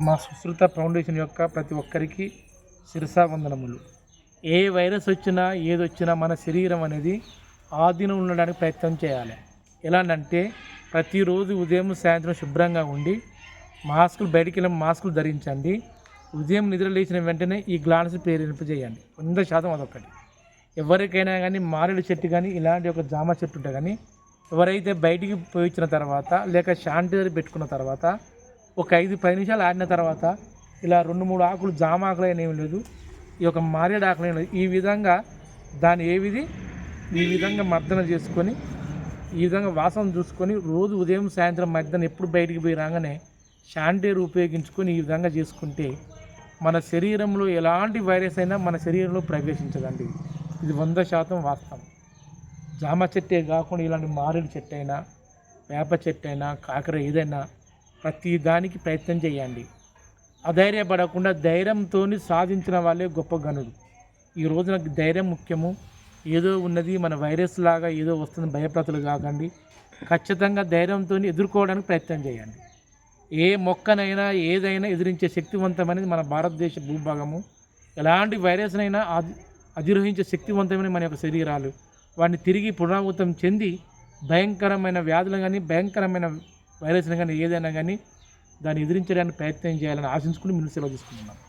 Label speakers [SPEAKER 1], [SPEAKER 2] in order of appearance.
[SPEAKER 1] మా సుశ్రుత ఫౌండేషన్ యొక్క ప్రతి ఒక్కరికి శిరసా వందనములు. ఏ వైరస్ వచ్చినా ఏదొచ్చినా మన శరీరం అనేది ఆధీనం ఉండడానికి ప్రయత్నం చేయాలి. ఎలానంటే ప్రతిరోజు ఉదయం సాయంత్రం శుభ్రంగా ఉండి మాస్కులు బయటికి వెళ్ళి మాస్కులు ధరించండి. ఉదయం నిద్ర లేచిన వెంటనే ఈ గ్లాన్స్ ప్రేరేపింపజేయండి. 100% అదొకటి. ఎవరికైనా కానీ మారేడు చెట్టు కానీ ఇలాంటి ఒక జామ చెట్టు ఉంటే కానీ ఎవరైతే బయటికి పోయి వచ్చిన తర్వాత లేక శానిటైజర్ పెట్టుకున్న తర్వాత ఒక 5-10 నిమిషాలు ఆడిన తర్వాత ఇలా 2-3 ఆకులు జామ ఆకులు అయినా ఏమి లేదు, ఈ యొక్క మారేడు ఆకులు లేదు, ఈ విధంగా దాని ఈ విధంగా మర్దన చేసుకొని ఈ విధంగా వాసన చూసుకొని రోజు ఉదయం సాయంత్రం మధ్యాహ్నం ఎప్పుడు బయటికి పోయి రాగానే శానిటైజర్ ఉపయోగించుకొని ఈ విధంగా చేసుకుంటే మన శరీరంలో ఎలాంటి వైరస్ అయినా మన శరీరంలో ప్రవేశించదండి. ఇది 100% వాస్తవం. జామ చెట్టే కాకుండా ఇలాంటి మారేడు చెట్టు అయినా వేప చెట్టు అయినా కాకర ఏదైనా ప్రతి దానికి ప్రయత్నం చేయండి. అధైర్యపడకుండా ధైర్యంతో సాధించిన వాళ్ళే గొప్ప గనుడు. ఈ రోజు నాకు ధైర్యం ముఖ్యము. ఏదో ఉన్నది మన వైరస్ లాగా ఏదో వస్తుంది భయప్రతులు కాకండి. ఖచ్చితంగా ధైర్యంతో ఎదుర్కోవడానికి ప్రయత్నం చేయండి. ఏ మొక్కనైనా ఏదైనా ఎదిరించే శక్తివంతమైనది మన భారతదేశ భూభాగము. ఎలాంటి వైరస్నైనా అధిరోహించే శక్తివంతమైన మన యొక్క శరీరాలు. వాటిని తిరిగి పునరావృతం చెంది భయంకరమైన వ్యాధులు కానీ భయంకరమైన వైరస్ని కానీ ఏదైనా కానీ దాన్ని ఎదిరించడానికి ప్రయత్నం చేయాలని ఆశించుకుని మిమ్మల్ని సెలవు తీసుకుంటున్నాను.